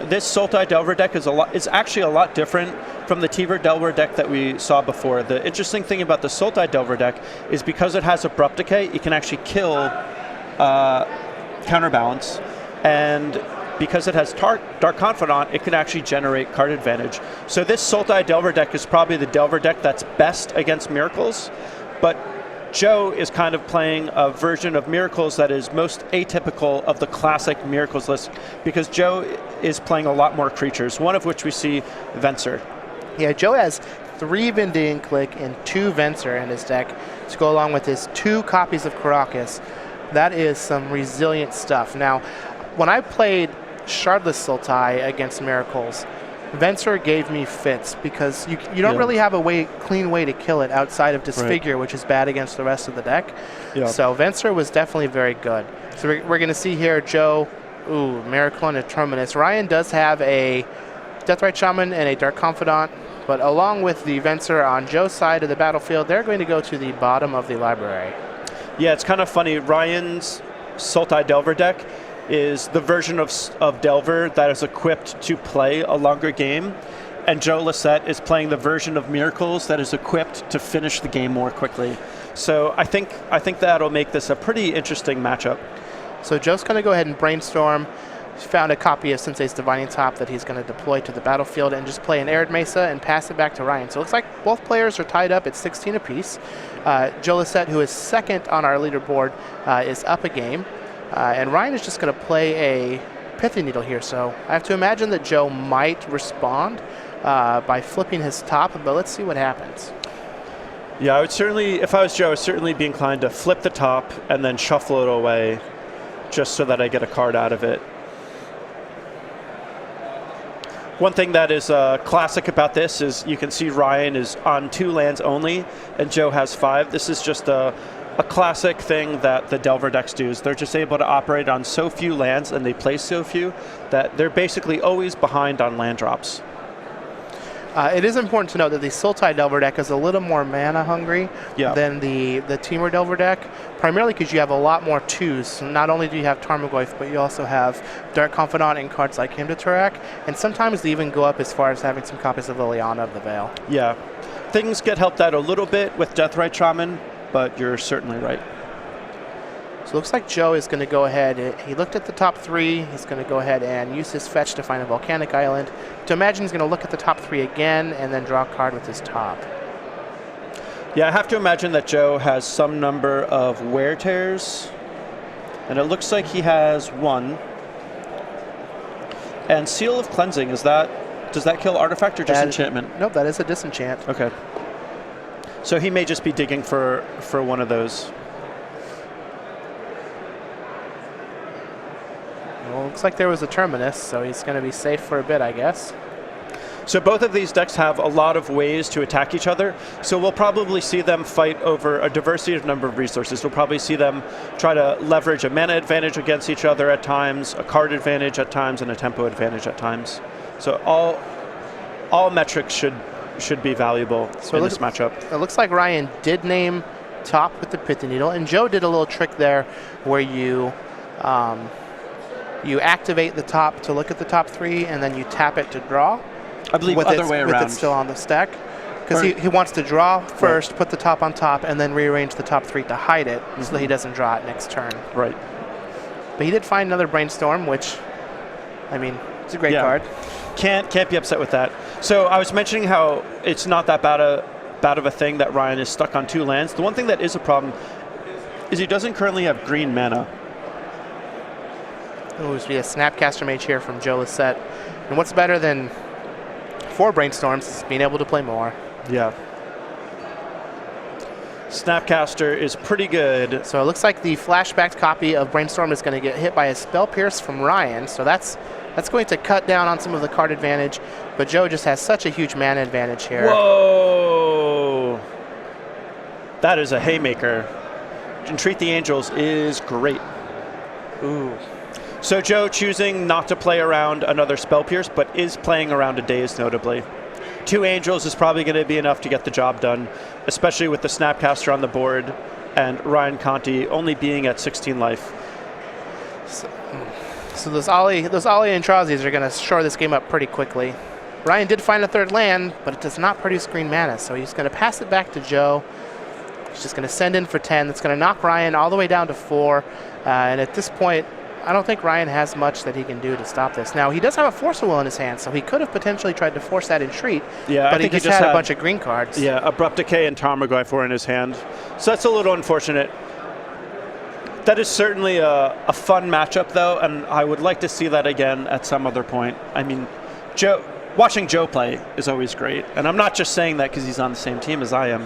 this Sultai Delver deck is actually a lot different from the Tiver Delver deck that we saw before. The interesting thing about the Sultai Delver deck is because it has Abrupt Decay, it can actually kill Counterbalance, and because it has Dark Confidant, it can actually generate card advantage. So this Sultai Delver deck is probably the Delver deck that's best against Miracles, but Joe is kind of playing a version of Miracles that is most atypical of the classic Miracles list, because Joe is playing a lot more creatures, one of which we see Venser. Yeah, Joe has 3 Vending Click and 2 Venser in his deck to go along with his 2 copies of Karakas. That is some resilient stuff. Now, when I played Shardless Sultai against Miracles, Venser gave me fits because you don't really have a clean way to kill it outside of Disfigure, which is bad against the rest of the deck. Yeah. So Venser was definitely very good. So we're going to see here Joe, Miracle and a Terminus. Ryan does have a Deathrite Shaman and a Dark Confidant, but along with the Venser on Joe's side of the battlefield, they're going to go to the bottom of the library. Yeah, it's kind of funny. Ryan's Sultai Delver deck is the version of Delver that is equipped to play a longer game, and Joe Lossett is playing the version of Miracles that is equipped to finish the game more quickly. So I think that'll make this a pretty interesting matchup. So Joe's going to go ahead and brainstorm. He found a copy of Sensei's Divining Top that he's going to deploy to the battlefield and just play an Arid Mesa and pass it back to Ryan. So it looks like both players are tied up at 16 apiece. Joe Lossett, who is second on our leaderboard, is up a game. And Ryan is just going to play a Pithy Needle here. So I have to imagine that Joe might respond by flipping his top, but let's see what happens. Yeah, I would certainly, if I was Joe, I would certainly be inclined to flip the top and then shuffle it away just so that I get a card out of it. One thing that is classic about this is you can see Ryan is on 2 lands only and Joe has 5. This is just a classic thing that the Delver decks do, is they're just able to operate on so few lands and they play so few that they're basically always behind on land drops. It is important to note that the Sultai Delver deck is a little more mana hungry than the Temur Delver deck, primarily because you have a lot more 2s. So not only do you have Tarmogoyf, but you also have Dark Confidant and cards like Hymn to Turak, and sometimes they even go up as far as having some copies of Liliana of the Veil. Yeah, things get helped out a little bit with Deathrite Shaman, but you're certainly right. So it looks like Joe is going to go ahead. He looked at the top 3. He's going to go ahead and use his fetch to find a Volcanic Island. To imagine he's going to look at the top 3 again and then draw a card with his top. Yeah, I have to imagine that Joe has some number of Wear Tears. And it looks like he has 1. And Seal of Cleansing, does that kill artifact or just enchantment? Nope, that is a disenchant. Okay. So he may just be digging for one of those. Well, looks like there was a Terminus, so he's going to be safe for a bit, I guess. So both of these decks have a lot of ways to attack each other, so we'll probably see them fight over a diversity of number of resources. We'll probably see them try to leverage a mana advantage against each other at times, a card advantage at times, and a tempo advantage at times. So all metrics should be valuable in this matchup. It looks like Ryan did name top with the Pithy Needle, and Joe did a little trick there where you activate the top to look at the top 3, and then you tap it to draw. I believe other way around. With it still on the stack. Because he wants to draw first, put the top on top, and then rearrange the top 3 to hide it so that he doesn't draw it next turn. Right. But he did find another Brainstorm, which, I mean, it's a great card. Can't be upset with that. So I was mentioning how it's not that bad of a thing that Ryan is stuck on 2 lands. The one thing that is a problem is he doesn't currently have green mana. It was a Snapcaster Mage here from Joe Lossett. And what's better than 4 Brainstorms is being able to play more. Yeah. Snapcaster is pretty good. So it looks like the flashbacked copy of Brainstorm is going to get hit by a Spell Pierce from Ryan. So that's going to cut down on some of the card advantage. But Joe just has such a huge mana advantage here. Whoa! That is a haymaker. Entreat the Angels is great. Ooh. So Joe choosing not to play around another Spell Pierce, but is playing around a Daze notably. 2 Angels is probably going to be enough to get the job done, especially with the Snapcaster on the board and Ryan Conte only being at 16 life. So those Ollie and Trazis are going to shore this game up pretty quickly. Ryan did find a third land, but it does not produce green mana, so he's going to pass it back to Joe. He's just going to send in for 10. That's going to knock Ryan all the way down to 4. And at this point, I don't think Ryan has much that he can do to stop this. Now, he does have a Force of Will in his hand, so he could have potentially tried to force that Entreat, yeah, but he just had a bunch of green cards. Yeah, Abrupt Decay and Tarmogoyf were in his hand. So that's a little unfortunate. That is certainly a fun matchup, though, and I would like to see that again at some other point. I mean, watching Joe play is always great, and I'm not just saying that because he's on the same team as I am.